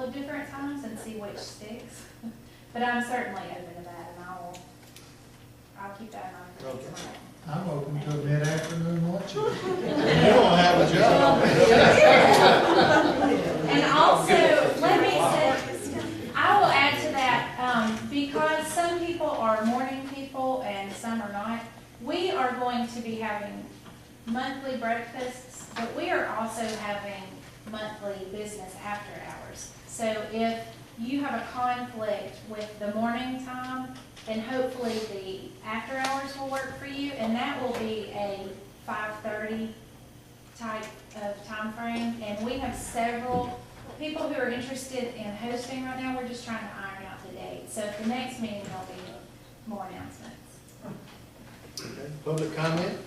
of different times and see which sticks. But I'm certainly open to that, and I'll keep that in mind for Okay. next time. I'm open to a mid-afternoon lunch. You don't have a job. And also, let me say, I will add to that, because some people are morning people and some are not, we are going to be having monthly breakfasts, but we are also having monthly business after hours. So if you have a conflict with the morning time, then hopefully the after hours will work for you, and that will be a 5:30 type of time frame. And we have several people who are interested in hosting right now. We're just trying to iron out the date. So at the next meeting, there'll be more announcements. Okay. Public comment?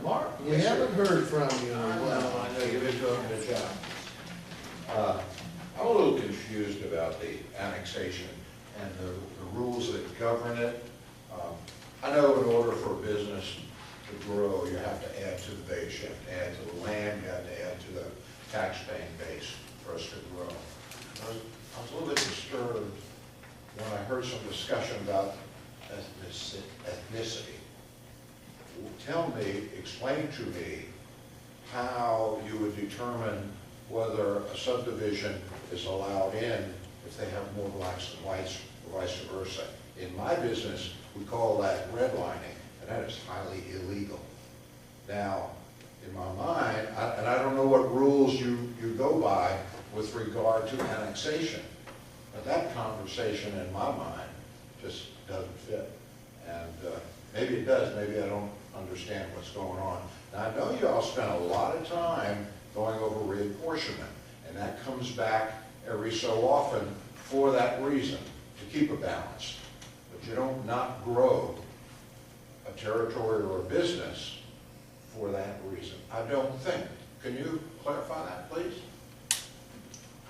Mark, we haven't heard from you in a while. I know you've been doing a good job. I'm a little confused about the annexation and the rules that govern it. I know in order for a business to grow, you have to add to the base, you have to add to the land, you have to add to the tax-paying base for us to grow. I was a little bit disturbed when I heard some discussion about ethnicity. Explain to me how you would determine whether a subdivision is allowed in if they have more blacks than whites, or vice versa. In my business, we call that redlining, and that is highly illegal. Now, in my mind, and I don't know what rules you go by with regard to annexation, but that conversation in my mind just doesn't fit. And maybe it does, maybe I don't understand what's going on. Now, I know you all spend a lot of time going over reapportionment, and that comes back every so often for that reason, to keep a balance. But you don't not grow a territory or a business for that reason, I don't think. Can you clarify that, please?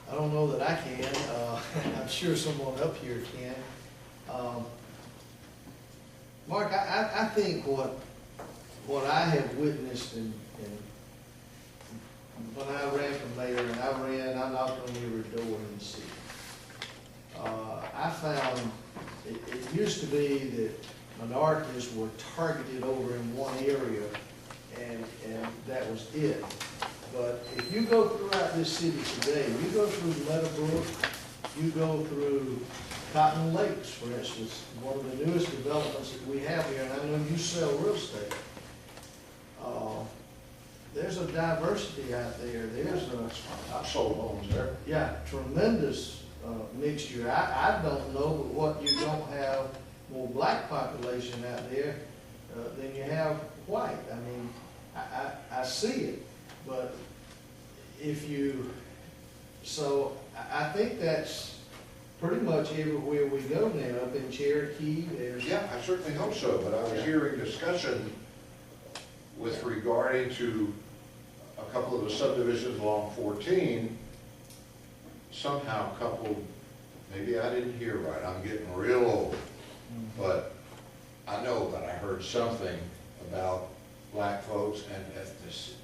I don't know that I can. I'm sure someone up here can. Mark, I think what I have witnessed and when I ran for mayor and I knocked on every door in the city, I found it used to be that minorities were targeted over in one area and that was it. But if you go throughout this city today, you go through Meadowbrook, you go through Cotton Lakes, for instance, one of the newest developments that we have here, and I know you sell real estate. There's a diversity out there. There's I've sold homes there. yeah, tremendous mixture. I don't know, but what you don't have more black population out there than you have white. I mean, I see it, but if you, so I think that's pretty much everywhere we go now. Up in Cherokee, there's Yeah, I certainly hope so, but I was hearing discussion with regarding to a couple of the subdivisions along 14, somehow coupled, maybe I didn't hear right, I'm getting real old, but I know that I heard something about black folks and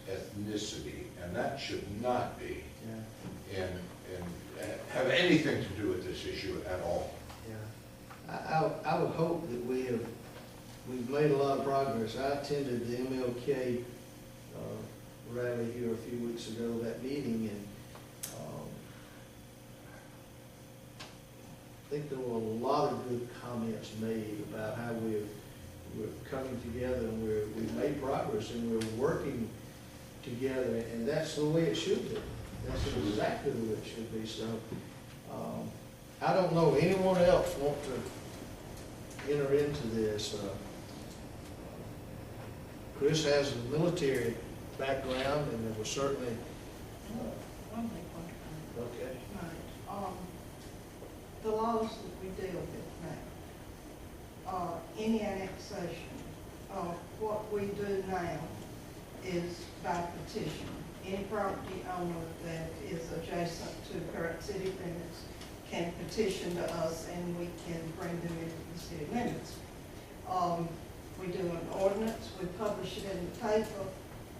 ethnicity, and that should not be have anything to do with this issue at all. Yeah, I would hope that we've made a lot of progress. I attended the MLK rally here a few weeks ago, that meeting, and I think there were a lot of good comments made about how we're coming together and we've made progress and we're working together, and that's the way it should be. That's exactly the way it should be. So I don't know anyone else want to enter into this. Chris has a military background, and there was certainly One thing, okay. right. The laws that we deal with now, any annexation, what we do now is by petition. Any property owner that is adjacent to current city limits can petition to us, and we can bring them into the city limits. We do an ordinance, we publish it in the paper,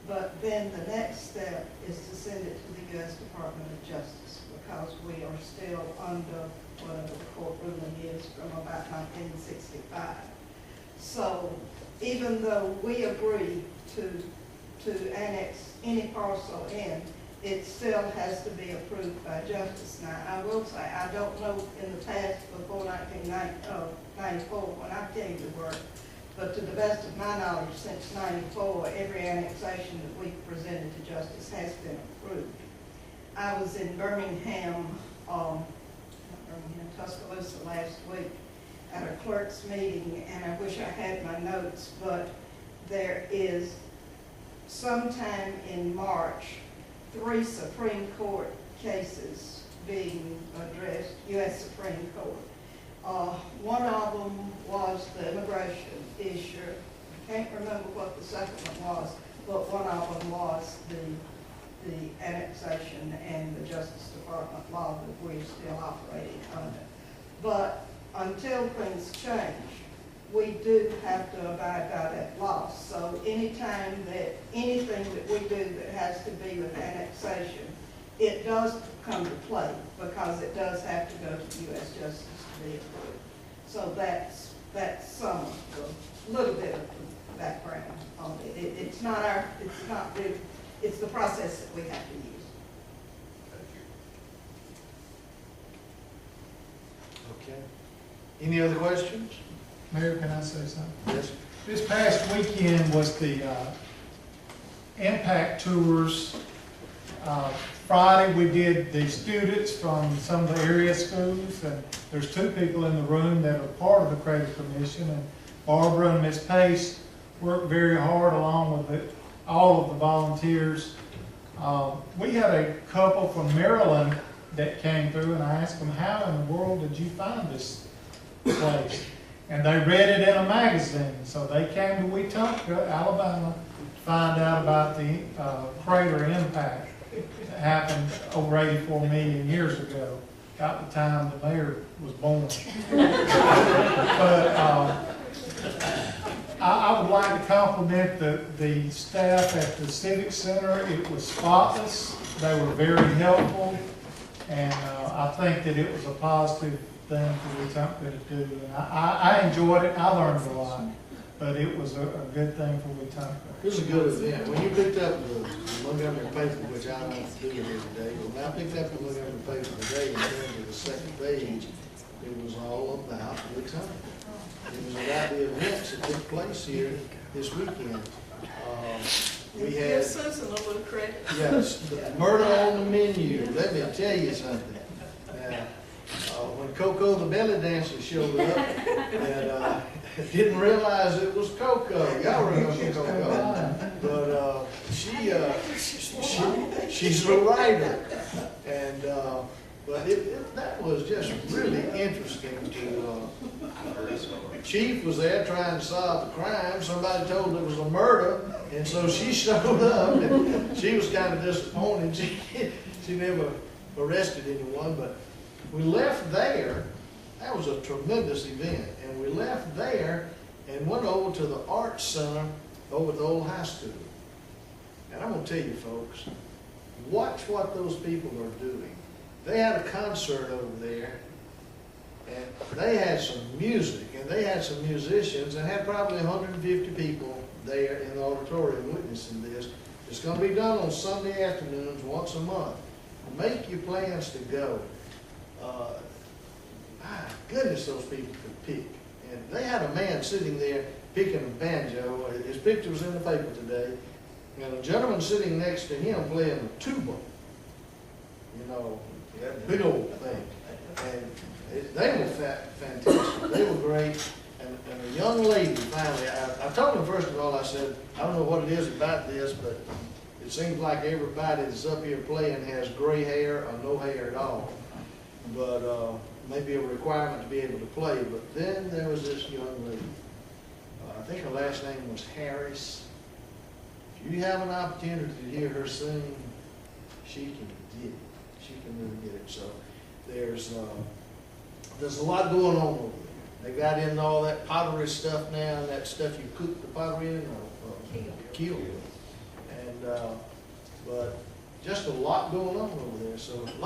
But then the next step is to send it to the U.S. Department of Justice, because we are still under whatever the court ruling is from about 1965. So even though we agree to annex any parcel in, it still has to be approved by justice. Now, I will say, I don't know in the past before 1994 when I came to work, but to the best of my knowledge, since 94, every annexation that we've presented to justice has been approved. I was in Birmingham, Tuscaloosa last week at a clerk's meeting, and I wish I had my notes, but there is sometime in March 3 Supreme Court cases being addressed, U.S. Supreme Court. One of them was the immigration issue. I can't remember what the second one was, but one of them was the annexation and the Justice Department law that we're still operating under. But until things change, we do have to abide by that law. So anytime that anything that we do that has to be with annexation, it does come to play because it does have to go to the U.S. Justice to be approved. So that's some of a little bit of the background on it. It's not really, it's the process that we have to use. Okay. Any other questions? Mayor, can I say something? Yes. This past weekend was the impact tours. Friday, we did the students from some of the area schools, and there's 2 people in the room that are part of the Credit Commission, and Barbara and Ms. Pace worked very hard along with all of the volunteers. We had a couple from Maryland that came through, and I asked them, how in the world did you find this place? And they read it in a magazine, so they came to Wetumpka, Alabama, to find out about the crater impact that happened over 84 million years ago, about the time the mayor was born. But I would like to compliment the staff at the Civic Center. It was spotless. They were very helpful, and I think that it was a positive thing for Wetumpka to do. And I enjoyed it. I learned a lot, but it was a good thing for Wetumpka. It was a good event. When you picked up the Montgomery paper, which I don't do it every day, when I picked up the Montgomery paper today and turned to the second page, it was all about Wetumpka. It was about the events that took place here this weekend. We had, Give Susan a little credit. yes, the murder on the menu. Let me tell you something. Now, when Coco the belly dancer showed up, and didn't realize it was Coco. Y'all remember Coco? But she's a writer, and but that was just really interesting to. Chief was there trying to solve the crime. Somebody told her it was a murder, and so she showed up, and she was kind of disappointed. She never arrested anyone, but we left there. That was a tremendous event, and we left there and went over to the Arts Center over at the old high school. And I'm going to tell you, folks, watch what those people are doing. They had a concert over there, and they had some music, and they had some musicians, and had probably 150 people there in the auditorium witnessing this. It's going to be done on Sunday afternoons once a month. Make your plans to go. My goodness, those people could pick. And they had a man sitting there picking a banjo. His picture was in the paper today. And a gentleman sitting next to him playing a tuba. You know, that big old thing. And they were fantastic. They were great. And a young lady finally, I told him first of all, I said, I don't know what it is about this, but it seems like everybody that's up here playing has gray hair or no hair at all. But maybe a requirement to be able to play. But then there was this young lady. I think her last name was Harris. If you have an opportunity to hear her sing, she can get it. She can really get it. So there's a lot going on over there. They got into all that pottery stuff now, and that stuff you cook the pottery in or kill. And but just a lot going on over there, so